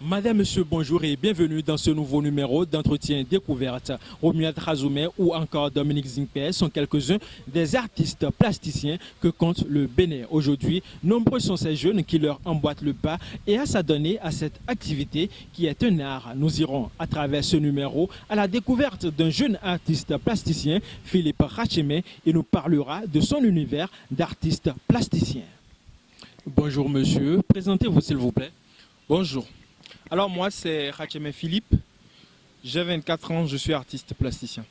Madame, Monsieur, bonjour et bienvenue dans ce nouveau numéro d'entretien découverte. Romuald Razoumé ou encore Dominique Zinkpé sont quelques-uns des artistes plasticiens que compte le Bénin. Aujourd'hui, nombreux sont ces jeunes qui leur emboîtent le pas et à s'adonner à cette activité qui est un art. Nous irons à travers ce numéro à la découverte d'un jeune artiste plasticien, Philippe Rachemé. Il nous parlera de son univers d'artiste plasticien. Bonjour monsieur, présentez-vous s'il vous plaît. Bonjour. Alors moi c'est Rachemé Philippe, j'ai 24 ans, je suis artiste plasticien.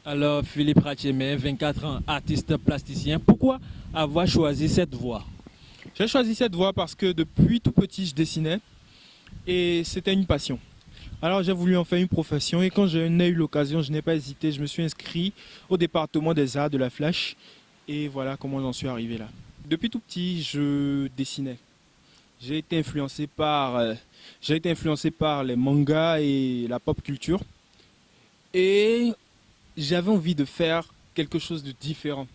Alors Philippe Rachemé, 24 ans, artiste plasticien, pourquoi avoir choisi cette voie? J'ai choisi cette voie parce que depuis tout petit je dessinais et c'était une passion. Alors j'ai voulu en faire une profession et quand j'en ai eu l'occasion, je n'ai pas hésité, je me suis inscrit au département des arts de la Flèche et voilà comment j'en suis arrivé là. Depuis tout petit je dessinais. J'ai été influencé par les mangas et la pop culture. Et j'avais envie de faire quelque chose de différent.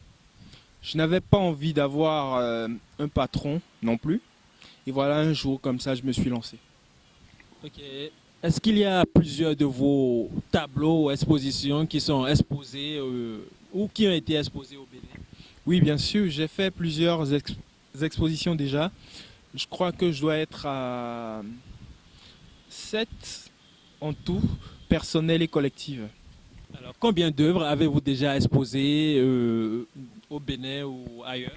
Je n'avais pas envie d'avoir un patron non plus. Et voilà, un jour comme ça, je me suis lancé. Ok. Est-ce qu'il y a plusieurs de vos tableaux ou expositions qui sont exposés ou qui ont été exposés au Bénin? Oui, bien sûr, j'ai fait plusieurs expositions déjà. Je crois que je dois être à 7 en tout, personnelles et collectives. Alors, combien d'œuvres avez-vous déjà exposées au Bénin ou ailleurs?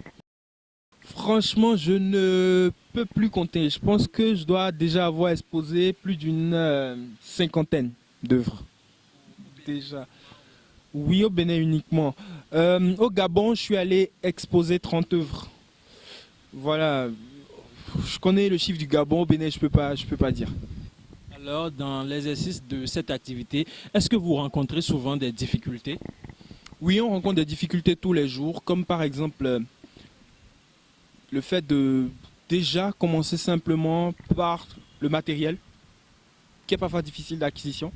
Franchement, je ne peux plus compter. Je pense que je dois déjà avoir exposé plus d'une cinquantaine d'œuvres. Déjà. Oui, au Bénin uniquement. Au Gabon, je suis allé exposer 30 œuvres. Voilà. Je connais le chiffre du Gabon, au Bénin, je peux pas dire. Alors, dans l'exercice de cette activité, est-ce que vous rencontrez souvent des difficultés? Oui, on rencontre des difficultés tous les jours, comme par exemple le fait de déjà commencer simplement par le matériel, qui est parfois difficile d'acquisition.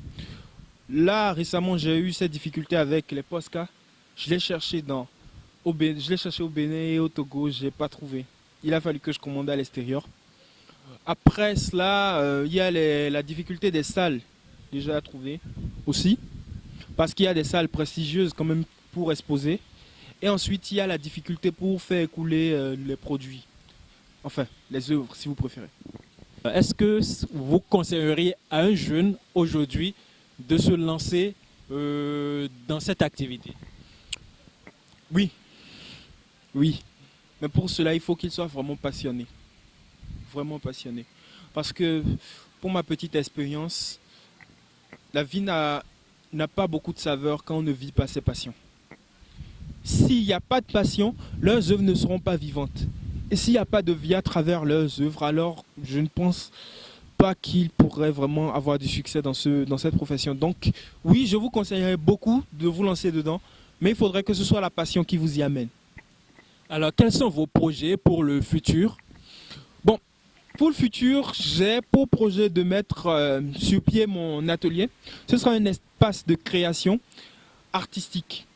Là, récemment, j'ai eu cette difficulté avec les Posca. Je l'ai cherché au Bénin et au Togo, je n'ai pas trouvé. Il a fallu que je commande à l'extérieur. Après cela, il y a la difficulté des salles déjà à trouver aussi, parce qu'il y a des salles prestigieuses quand même pour exposer. Et ensuite, il y a la difficulté pour faire écouler les produits, enfin les œuvres si vous préférez. Est-ce que vous conseilleriez à un jeune aujourd'hui de se lancer dans cette activité? Oui, oui. Mais pour cela, il faut qu'il soit vraiment passionné. Vraiment passionné. Parce que pour ma petite expérience, la vie n'a pas beaucoup de saveur quand on ne vit pas ses passions. S'il n'y a pas de passion, leurs œuvres ne seront pas vivantes. Et s'il n'y a pas de vie à travers leurs œuvres, alors je ne pense pas qu'ils pourraient vraiment avoir du succès dans cette profession. Donc oui, je vous conseillerais beaucoup de vous lancer dedans, mais il faudrait que ce soit la passion qui vous y amène. Alors, quels sont vos projets pour le futur? Bon, pour le futur, j'ai pour projet de mettre sur pied mon atelier. Ce sera un espace de création artistique.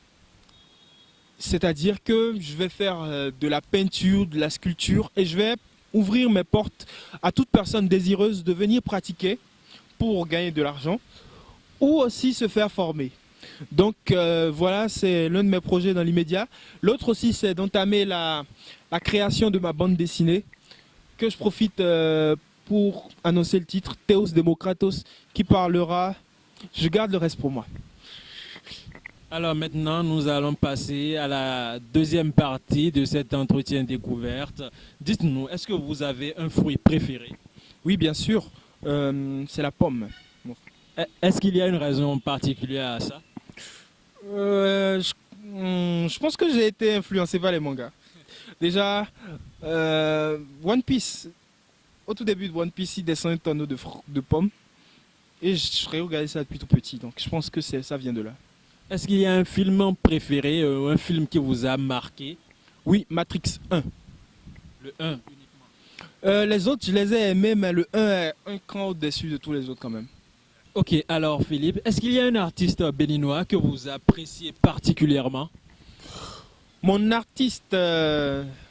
C'est-à-dire que je vais faire de la peinture, de la sculpture et je vais ouvrir mes portes à toute personne désireuse de venir pratiquer pour gagner de l'argent ou aussi se faire former. Donc voilà, c'est l'un de mes projets dans l'immédiat. L'autre aussi, c'est d'entamer la création de ma bande dessinée, que je profite pour annoncer le titre, Théos Démocratos, qui parlera, je garde le reste pour moi. Alors maintenant, nous allons passer à la deuxième partie de cet entretien découverte. Dites-nous, est-ce que vous avez un fruit préféré? Oui, bien sûr, c'est la pomme. Est-ce qu'il y a une raison particulière à ça? Je pense que j'ai été influencé par les mangas. Déjà, One Piece, au tout début de One Piece, il descend un tonneau de pommes. Et je regardé ça depuis tout petit, donc je pense que ça vient de là. Est-ce qu'il y a un film préféré, un film qui vous a marqué? Oui, Matrix 1. Le 1 uniquement. Les autres, je les ai aimés, mais le 1 est un cran au-dessus de tous les autres quand même. Ok, alors Philippe, est-ce qu'il y a un artiste béninois que vous appréciez particulièrement? Mon artiste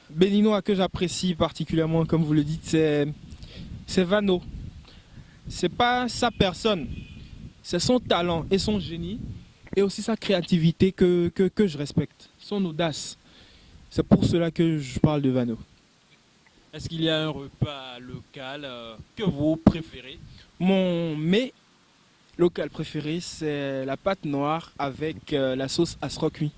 béninois que j'apprécie particulièrement, comme vous le dites, c'est Vano. c'est pas sa personne, c'est son talent et son génie et aussi sa créativité que je respecte, son audace. C'est pour cela que je parle de Vano. Est-ce qu'il y a un repas local que vous préférez? Mon mets local préféré, c'est la pâte noire avec la sauce asroquui.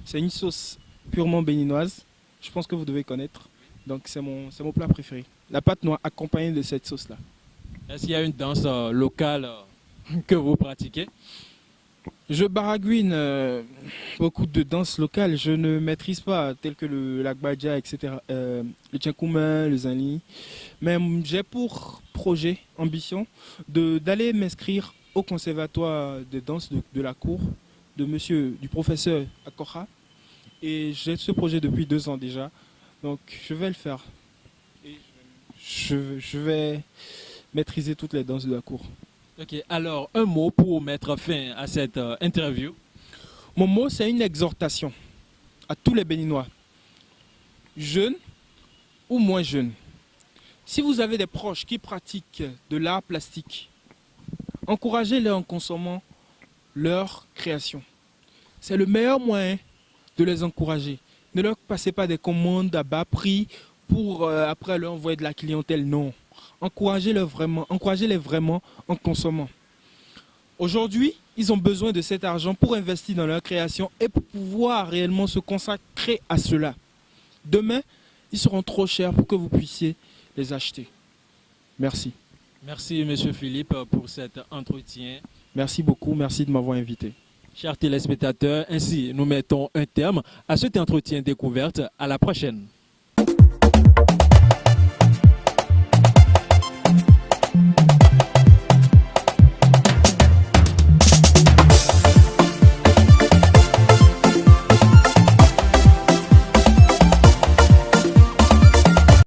C'est une sauce purement béninoise. Je pense que vous devez connaître. Donc c'est mon plat préféré. La pâte noire accompagnée de cette sauce-là. Est-ce qu'il y a une danse locale que vous pratiquez? Je baragouine beaucoup de danses locales. Je ne maîtrise pas, telles que le lagbadja, etc. Le tchakouma, le zinli. Mais j'ai pour projet, ambition, d'aller m'inscrire au conservatoire de danse de la cour du professeur Akocha. Et j'ai ce projet depuis 2 ans déjà. Donc je vais le faire. Et je vais maîtriser toutes les danses de la cour. Ok, alors un mot pour mettre fin à cette interview. Mon mot, c'est une exhortation à tous les Béninois, jeunes ou moins jeunes. Si vous avez des proches qui pratiquent de l'art plastique, encouragez-les en consommant leur création. C'est le meilleur moyen de les encourager. Ne leur passez pas des commandes à bas prix pour après leur envoyer de la clientèle. Non. Encouragez-les vraiment en consommant. Aujourd'hui, ils ont besoin de cet argent pour investir dans leur création et pour pouvoir réellement se consacrer à cela. Demain, ils seront trop chers pour que vous puissiez les acheter. Merci. Merci, Monsieur Philippe, pour cet entretien. Merci beaucoup. Merci de m'avoir invité. Chers téléspectateurs, ainsi nous mettons un terme à cet entretien découverte. À la prochaine.